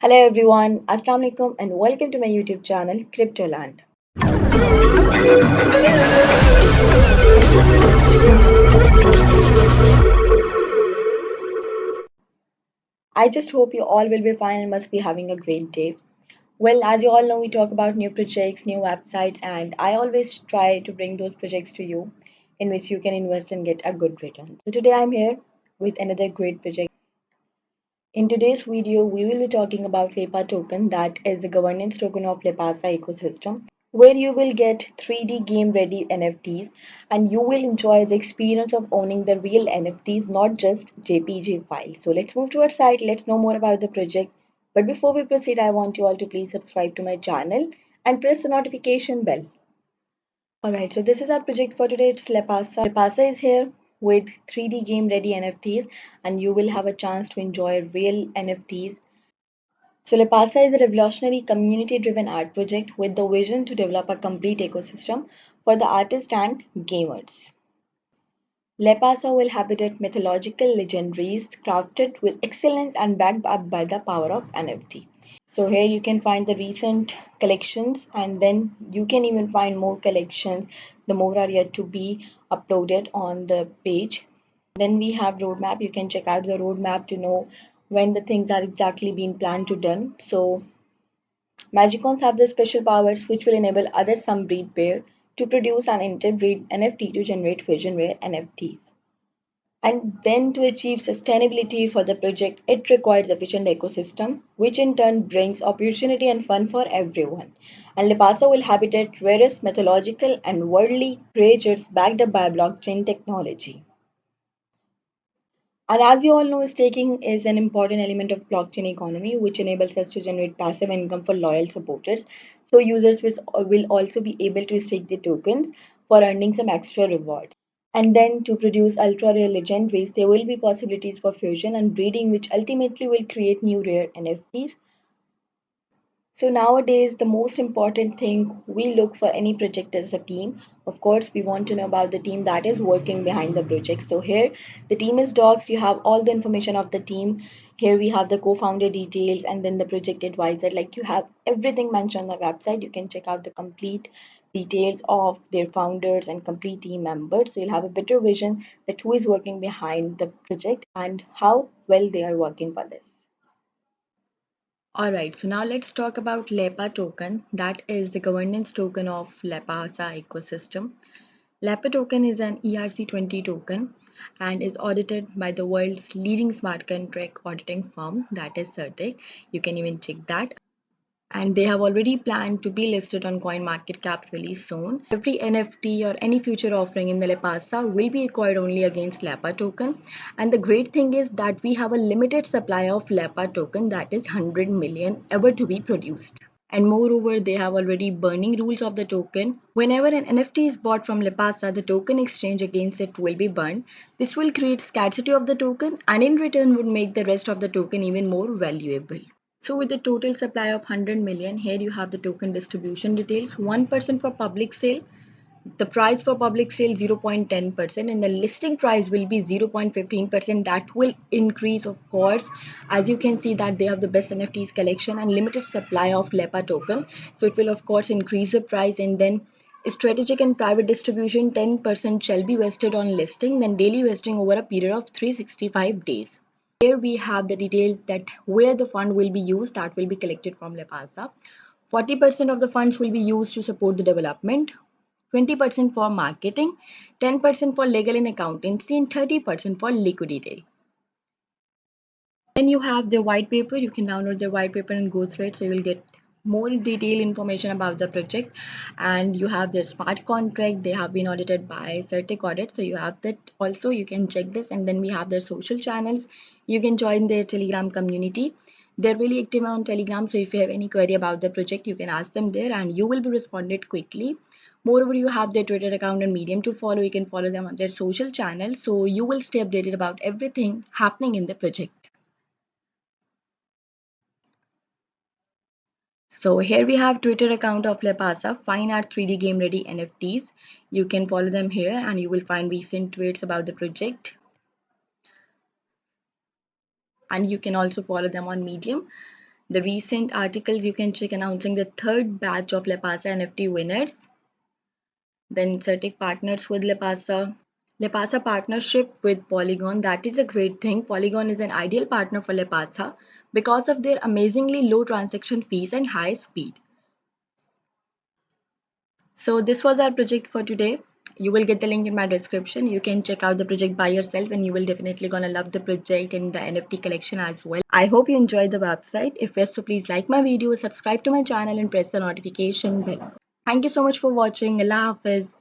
Hello everyone, Assalamu alaikum and welcome to my YouTube channel Cryptoland. I just hope you all will be fine and must be having a great day. Well, as you all know, we talk about new projects, new websites, and I always try to bring those projects to you in which you can invest and get a good return. So today I'm here with another great project. In today's video, we will be talking about LEPA token, that is the governance token of Lepasa ecosystem, where you will get 3D game ready NFTs and you will enjoy the experience of owning the real NFTs, not just JPG files. So let's move to our site, let's know more about the project. But before we proceed, I want you all to please subscribe to my channel and press the notification bell. Alright, so this is our project for today. It's Lepasa. Lepasa is here with 3D game ready NFTs and you will have a chance to enjoy real NFTs. So Lepasa is a revolutionary community-driven art project with the vision to develop a complete ecosystem for the artists and gamers. Lepasa will habitat mythological legendaries crafted with excellence and backed up by the power of NFT. So here you can find the recent collections and then you can even find more collections. The more are yet to be uploaded on the page. Then we have roadmap. You can check out the roadmap to know when the things are exactly being planned to done. So Magicons have the special powers which will enable other some breed pair to produce an interbreed NFT to generate fusion rare NFTs. And then to achieve sustainability for the project, it requires efficient ecosystem, which in turn brings opportunity and fun for everyone. And Lipaso will habitat rarest mythological and worldly creatures backed up by blockchain technology. And as you all know, staking is an important element of blockchain economy, which enables us to generate passive income for loyal supporters. So users will also be able to stake their tokens for earning some extra rewards. And then to produce ultra rare legendaries, there will be possibilities for fusion and breeding, which ultimately will create new rare NFTs. So nowadays, the most important thing we look for any project is a team. Of course, we want to know about the team that is working behind the project. So here, the team is docs. You have all the information of the team. Here we have the co-founder details and then the project advisor. Like you have everything mentioned on the website. You can check out the complete details of their founders and complete team members. So you'll have a better vision that who is working behind the project and how well they are working for this. Alright, so now let's talk about LEPA token. That is the governance token of LEPASA ecosystem. LEPA token is an ERC20 token and is audited by the world's leading smart contract auditing firm, that is Certic. You can even check that. And they have already planned to be listed on CoinMarketCap really soon. Every NFT or any future offering in the Lepasa will be acquired only against LEPA token. And the great thing is that we have a limited supply of LEPA token, that is 100 million ever to be produced. And moreover, they have already burning rules of the token. Whenever an NFT is bought from Lepasa, the token exchange against it will be burned. This will create scarcity of the token and in return would make the rest of the token even more valuable. So with the total supply of 100 million, here you have the token distribution details. 1% for public sale. The price for public sale 0.10% and the listing price will be 0.15%. That will increase, of course, as you can see that they have the best NFTs collection and limited supply of LEPA token. So it will of course increase the price and then strategic and private distribution 10% shall be vested on listing, then daily vesting over a period of 365 days. Here we have the details that where the fund will be used, that will be collected from Lepasa. 40% of the funds will be used to support the development, 20% for marketing, 10% for legal and accountancy, and 30% for liquidity. Then you have the white paper. You can download the white paper and go through it. So you will get more detailed information about the project. And you have their smart contract. They have been audited by Certic Audit. So you have that also. You can check this. And then we have their social channels. You can join their Telegram community. They're really active on Telegram. So if you have any query about the project, you can ask them there and you will be responded quickly. Moreover, you have their Twitter account and Medium to follow. You can follow them on their social channels. So you will stay updated about everything happening in the project. So here we have Twitter account of Lepasa, Fine Art 3D Game Ready NFTs. You can follow them here and you will find recent tweets about the project. And you can also follow them on Medium. The recent articles you can check announcing the third batch of Lepasa NFT winners. Then Certic partners with Lepasa. Lepasa partnership with Polygon. That is a great thing. Polygon is an ideal partner for Lepasa because of their amazingly low transaction fees and high speed. So this was our project for today. You will get the link in my description. You can check out the project by yourself and you will definitely gonna love the project and the NFT collection as well. I hope you enjoyed the website. If yes, so please like my video, subscribe to my channel and press the notification bell. Thank you so much for watching. Allah Hafiz.